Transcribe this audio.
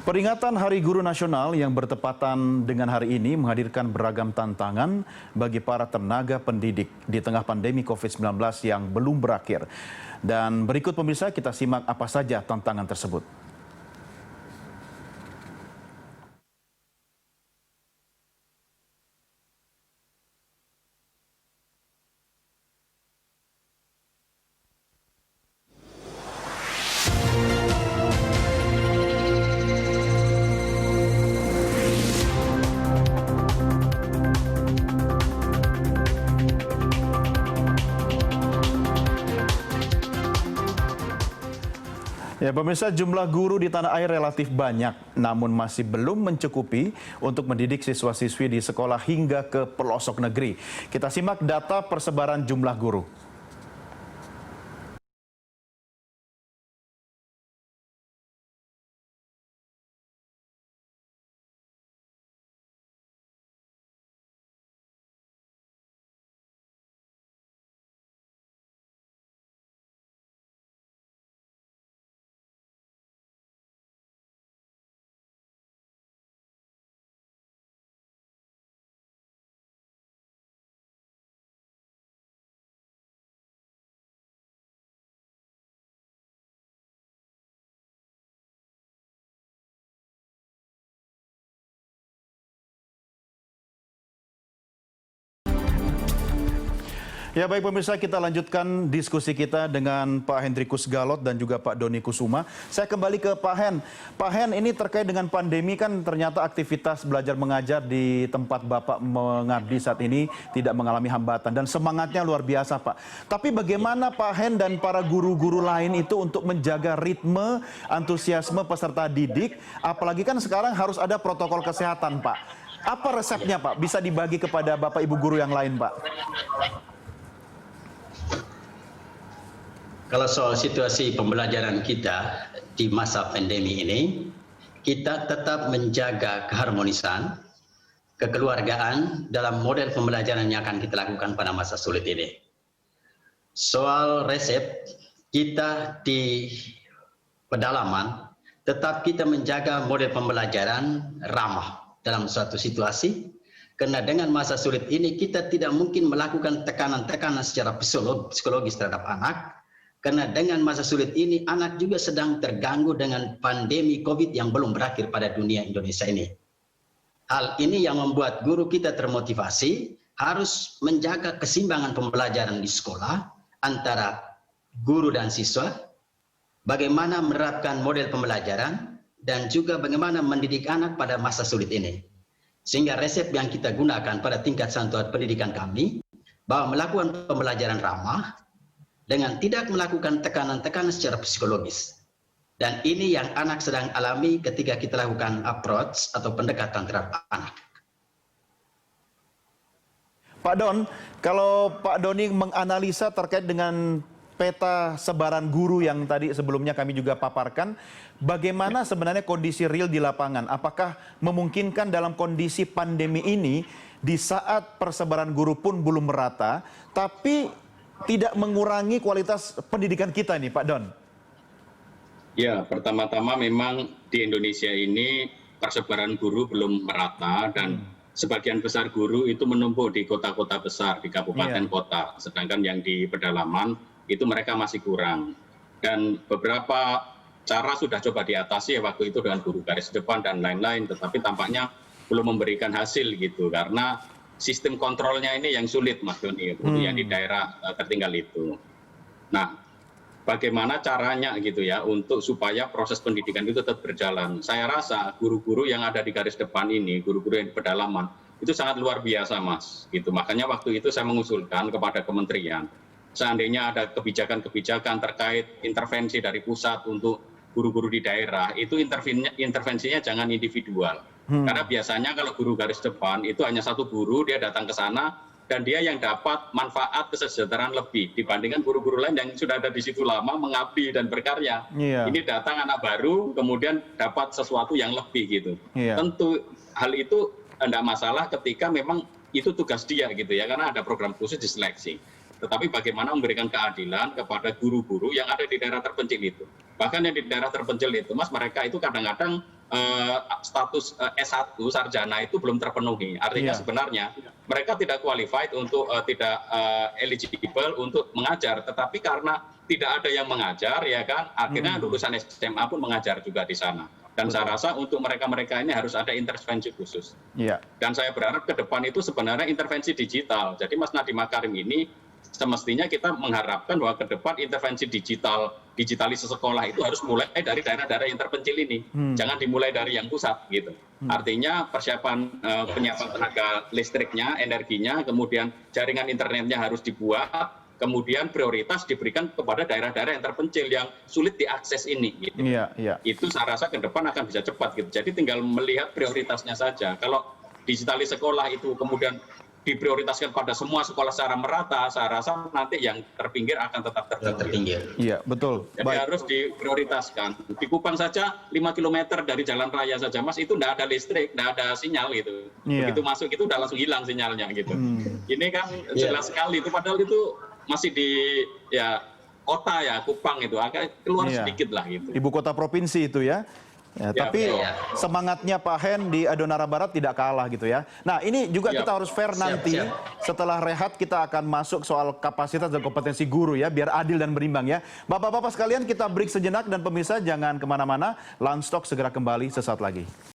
Peringatan Hari Guru Nasional yang bertepatan dengan hari ini menghadirkan beragam tantangan bagi para tenaga pendidik di tengah pandemi COVID-19 yang belum berakhir. Dan berikut pemirsa kita simak apa saja tantangan tersebut. Ya, pemirsa, jumlah guru di tanah air relatif banyak, namun masih belum mencukupi untuk mendidik siswa-siswi di sekolah hingga ke pelosok negeri. Kita simak data persebaran jumlah guru. Ya, baik pemirsa, kita lanjutkan diskusi kita dengan Pak Hendrikus Galot dan juga Pak Doni Kusuma. Saya kembali ke Pak Hen. Pak Hen, ini terkait dengan pandemi kan ternyata aktivitas belajar mengajar di tempat Bapak mengabdi saat ini tidak mengalami hambatan dan semangatnya luar biasa, Pak. Tapi bagaimana Pak Hen dan para guru-guru lain itu untuk menjaga ritme, antusiasme peserta didik, apalagi kan sekarang harus ada protokol kesehatan, Pak. Apa resepnya, Pak? Bisa dibagi kepada Bapak Ibu guru yang lain, Pak? Kalau soal situasi pembelajaran kita di masa pandemi ini, kita tetap menjaga keharmonisan, kekeluargaan dalam model pembelajaran yang akan kita lakukan pada masa sulit ini. Soal resep, kita di pedalaman tetap kita menjaga model pembelajaran ramah dalam suatu situasi, karena dengan masa sulit ini kita tidak mungkin melakukan tekanan-tekanan secara psikologis terhadap anak. Karena dengan masa sulit ini, anak juga sedang terganggu dengan pandemi COVID yang belum berakhir pada dunia Indonesia ini. Hal ini yang membuat guru kita termotivasi harus menjaga keseimbangan pembelajaran di sekolah antara guru dan siswa, bagaimana menerapkan model pembelajaran, dan juga bagaimana mendidik anak pada masa sulit ini. Sehingga resep yang kita gunakan pada tingkat satuan pendidikan kami, bahwa melakukan pembelajaran ramah, dengan tidak melakukan tekanan-tekanan secara psikologis. Dan ini yang anak sedang alami ketika kita lakukan approach atau pendekatan terhadap anak. Pak Don, kalau Pak Doni menganalisa terkait dengan peta sebaran guru yang tadi sebelumnya kami juga paparkan, bagaimana sebenarnya kondisi real di lapangan? Apakah memungkinkan dalam kondisi pandemi ini, di saat persebaran guru pun belum merata, tapi tidak mengurangi kualitas pendidikan kita nih, Pak Don? Ya, pertama-tama memang di Indonesia ini persebaran guru belum merata dan sebagian besar guru itu menumpuk di kota-kota besar, di kabupaten kota. Sedangkan yang di pedalaman itu mereka masih kurang. Dan beberapa cara sudah coba diatasi ya waktu itu dengan guru garis depan dan lain-lain, tetapi tampaknya belum memberikan hasil gitu karena sistem kontrolnya ini yang sulit, Mas Doni, yang di daerah tertinggal itu. Nah, bagaimana caranya gitu ya untuk supaya proses pendidikan itu tetap berjalan. Saya rasa guru-guru yang ada di garis depan ini, guru-guru yang di pedalaman, itu sangat luar biasa, Mas. Gitu. Makanya waktu itu saya mengusulkan kepada kementerian, seandainya ada kebijakan-kebijakan terkait intervensi dari pusat untuk guru-guru di daerah, itu intervensinya jangan individual. Karena biasanya kalau guru garis depan itu hanya satu guru, dia datang ke sana dan dia yang dapat manfaat kesejahteraan lebih dibandingkan guru-guru lain yang sudah ada di situ lama mengabdi dan berkarya. Ini datang anak baru kemudian dapat sesuatu yang lebih gitu. Tentu hal itu tidak masalah ketika memang itu tugas dia gitu ya, karena ada program khusus diseleksi. Tetapi bagaimana memberikan keadilan kepada guru-guru yang ada di daerah terpencil itu. Bahkan yang di daerah terpencil itu, Mas, mereka itu kadang-kadang status S1 sarjana itu belum terpenuhi. Artinya Iya. sebenarnya mereka tidak qualified untuk tidak eligible untuk mengajar, tetapi karena tidak ada yang mengajar ya kan, akhirnya lulusan SMA pun mengajar juga di sana. Dan saya rasa untuk mereka-mereka ini harus ada intervensi khusus. Iya. Dan saya berharap ke depan itu sebenarnya intervensi digital. Jadi Mas Nadiem Makarim ini semestinya kita mengharapkan bahwa ke depan intervensi digitalisasi sekolah itu harus mulai dari daerah-daerah yang terpencil ini. Jangan dimulai dari yang pusat gitu. Artinya persiapan penyiapan tenaga listriknya, energinya, kemudian jaringan internetnya harus dibuat, kemudian prioritas diberikan kepada daerah-daerah yang terpencil yang sulit diakses ini. Gitu. Iya, iya. Itu saya rasa ke depan akan bisa cepat gitu. Jadi tinggal melihat prioritasnya saja. Kalau digitalisasi sekolah itu kemudian diprioritaskan pada semua sekolah secara merata, saya rasa nanti yang terpinggir akan tetap terpinggir. Iya, betul. Jadi Baik. harus diprioritaskan. Di Kupang saja 5 km dari jalan raya saja, Mas, itu tidak ada listrik, tidak ada sinyal gitu. Iya. Begitu masuk itu udah langsung hilang sinyalnya gitu. Ini kan jelas sekali itu, padahal itu masih di kota ya, Kupang itu agak keluar Iya. sedikit lah gitu. Ibu kota provinsi itu ya. Ya, Ya, tapi betul. semangatnya Pak Hen di Adonara Barat tidak kalah gitu ya. Nah ini juga Siap. kita harus fair nanti. Setelah rehat kita akan masuk soal kapasitas dan kompetensi guru ya. Biar adil dan berimbang ya. Bapak-bapak sekalian kita break sejenak dan pemirsa jangan kemana-mana. Lunch Talk segera kembali sesaat lagi.